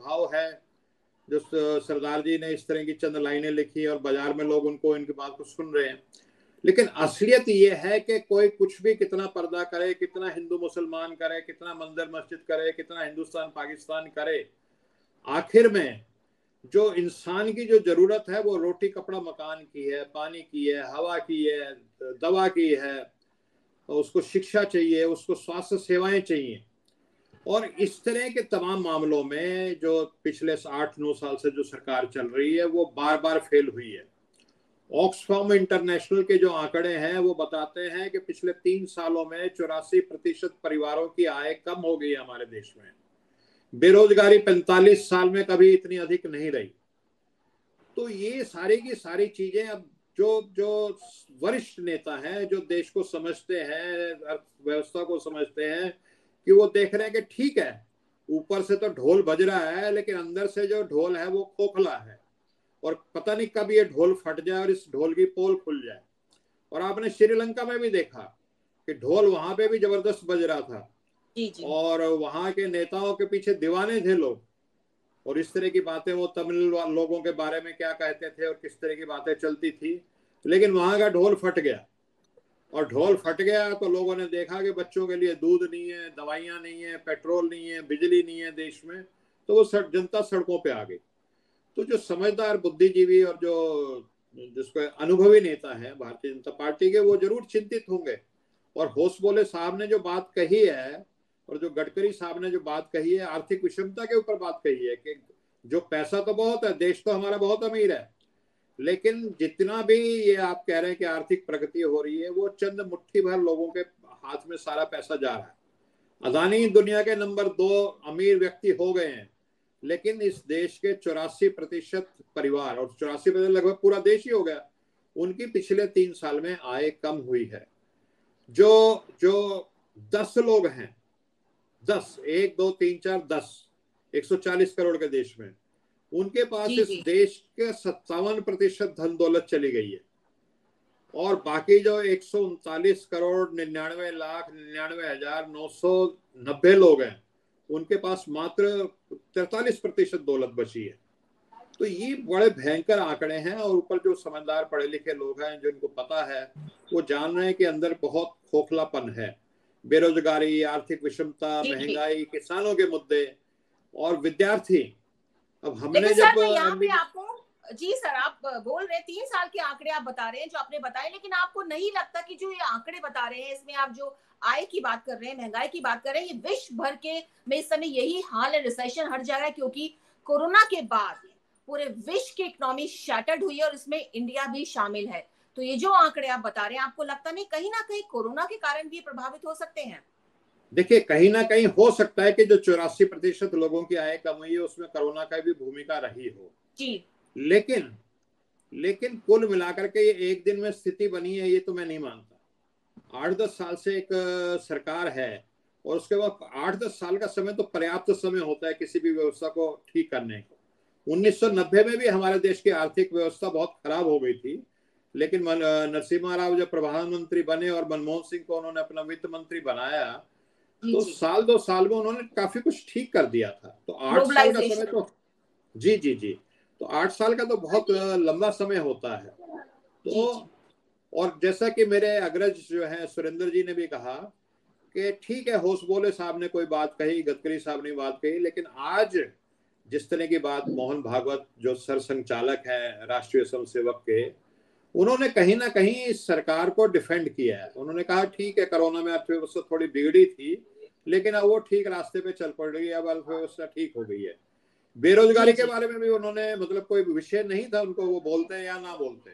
भाव है जो सरदार जी ने इस तरह की चंद लाइनें लिखी और बाजार में लोग उनको इनकी बात को सुन रहे हैं। लेकिन असलियत ये है कि कोई कुछ भी कितना पर्दा करे, कितना हिंदू मुसलमान करे, कितना मंदिर मस्जिद करे, कितना हिंदुस्तान पाकिस्तान करे, आखिर में जो इंसान की जो जरूरत है वो रोटी कपड़ा मकान की है, पानी की है, हवा की है, दवा की है, उसको शिक्षा चाहिए, उसको स्वास्थ्य सेवाएं चाहिए। और इस तरह के तमाम मामलों में जो पिछले 8-9 साल से जो सरकार चल रही है वो बार बार फेल हुई है। ऑक्सफार्म इंटरनेशनल के जो आंकड़े हैं वो बताते हैं कि पिछले 3 सालों में 84% परिवारों की आय कम हो गई है हमारे देश में। बेरोजगारी 45 साल में कभी इतनी अधिक नहीं रही। तो ये सारी की सारी चीजें अब जो वरिष्ठ नेता हैं, जो देश को समझते हैं, अर्थव्यवस्था को समझते हैं, कि वो देख रहे हैं कि ठीक है ऊपर से तो ढोल बज रहा है लेकिन अंदर से जो ढोल है वो खोखला है और पता नहीं कब ये ढोल फट जाए और इस ढोल की पोल खुल जाए। और आपने श्रीलंका में भी देखा कि ढोल वहां पे भी जबरदस्त बज रहा था जी। और वहां के नेताओं के पीछे दीवाने थे लोग, और इस तरह की बातें वो तमिल लोगों के बारे में क्या कहते थे और किस तरह की बातें चलती थी। लेकिन वहां का ढोल फट गया, और ढोल फट गया तो लोगों ने देखा कि बच्चों के लिए दूध नहीं है, दवाइयां नहीं है, पेट्रोल नहीं है, बिजली नहीं है देश में, तो वो जनता सड़कों पे आ गई। तो जो समझदार बुद्धिजीवी और जो जिसको अनुभवी नेता है भारतीय जनता पार्टी के, वो जरूर चिंतित होंगे। और होसबोले साहब ने जो बात कही है और जो गडकरी साहब ने जो बात कही है, आर्थिक विषमता के ऊपर बात कही है कि जो पैसा तो बहुत है, देश तो हमारा बहुत अमीर है, लेकिन जितना भी ये आप कह रहे हैं कि आर्थिक प्रगति हो रही है, वो चंद मुट्ठी भर लोगों के हाथ में सारा पैसा जा रहा है। अदानी दुनिया के नंबर 2 अमीर व्यक्ति हो गए हैं, लेकिन इस देश के 84% परिवार, और 84% लगभग पूरा देश ही हो गया, उनकी पिछले 3 साल में आय कम हुई है। जो 10 लोग हैं, 10, 1 2 3 4 10, 140 करोड़ के देश में, उनके पास इस देश के 57% धन दौलत चली गई है। और बाकी जो 139 करोड़ 99,99,990 लोग हैं, उनके पास मात्र 43% दौलत बची है। तो ये बड़े भयंकर आंकड़े हैं। और ऊपर जो समझदार पढ़े लिखे लोग हैं, जिनको पता है, वो जान रहे हैं कि अंदर बहुत खोखलापन है। बेरोजगारी, आर्थिक विषमता, महंगाई, किसानों के मुद्दे और विद्यार्थी। अब हमने जब यहाँ पे आपको जी सर, आप बोल रहे हैं 3 साल के आंकड़े आप बता रहे हैं जो आपने बताए, लेकिन आपको नहीं लगता कि जो ये आंकड़े बता रहे हैं, इसमें आप जो आय की बात कर रहे हैं, महंगाई की बात कर रहे हैं, ये विश्व भर के में इस समय यही हाल है, रिसेशन हर जगह, क्योंकि कोरोना के बाद पूरे विश्व की इकोनॉमी शैटर्ड हुई है और इसमें इंडिया भी शामिल है। तो ये जो आंकड़े आप बता रहे हैं, आपको लगता नहीं कहीं ना कहीं कोरोना के कारण भी प्रभावित हो सकते हैं? देखिए, कहीं ना कहीं हो सकता है कि जो 84% लोगों की आय कम हुई है उसमें कोरोना का भी भूमिका रही हो जी। लेकिन कुल मिलाकर के ये एक दिन में स्थिति बनी है, ये तो मैं नहीं मानता। 8-10 साल से एक सरकार है, और उसके बाद 8-10 साल का समय तो पर्याप्त समय होता है किसी भी व्यवस्था को ठीक करने को। 1990 में भी हमारे देश की आर्थिक व्यवस्था बहुत खराब हो गई थी, लेकिन नरसिम्हा राव जब प्रधानमंत्री बने और मनमोहन सिंह को उन्होंने अपना वित्त मंत्री बनाया, तो साल 2 साल में उन्होंने काफी कुछ ठीक कर दिया था। तो 8 साल का समय तो जी तो 8 साल का तो बहुत लंबा समय होता है। तो और जैसा कि मेरे अग्रज जो है सुरेंद्र जी ने भी कहा कि ठीक है, होसबोले साहब ने कोई बात कही, गडकरी साहब ने बात कही, लेकिन आज जिस तरह की बात मोहन भागवत जो सरसंघचालक है राष्ट्रीय स्वयंसेवक के, उन्होंने कहीं ना कहीं इस सरकार को डिफेंड किया है। उन्होंने कहा ठीक है, कोरोना में अर्थव्यवस्था थोड़ी बिगड़ी थी, लेकिन अब वो ठीक रास्ते पे चल पड़ रही है, अब अर्थव्यवस्था ठीक हो गई है। बेरोजगारी के बारे में भी उन्होंने, मतलब कोई विषय नहीं था उनको, वो बोलते हैं या ना बोलते,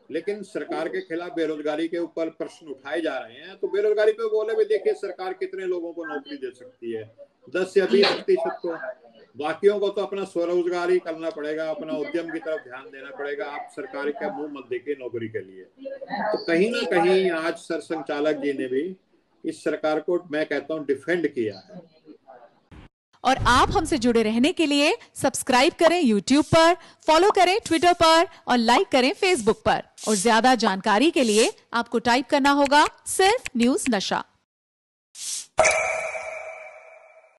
लेकिन सरकार के खिलाफ बेरोजगारी के ऊपर प्रश्न उठाए जा रहे हैं। तो बेरोजगारी पे बोले भी, देखिए सरकार कितने लोगों को नौकरी दे सकती है, 10 या 20% को। बाकियों को तो अपना स्वरोजगार ही करना पड़ेगा, अपना उद्यम की तरफ ध्यान देना पड़ेगा। आप सरकार का मुंह मत देखिए नौकरी के लिए। तो कहीं ना कहीं आज सरसंघचालक जी ने भी इस सरकार को, मैं कहता हूं, डिफेंड किया है। और आप हमसे जुड़े रहने के लिए सब्सक्राइब करें YouTube पर, फॉलो करें Twitter पर और लाइक करें Facebook पर। और ज्यादा जानकारी के लिए आपको टाइप करना होगा सिर्फ न्यूज़ नशा।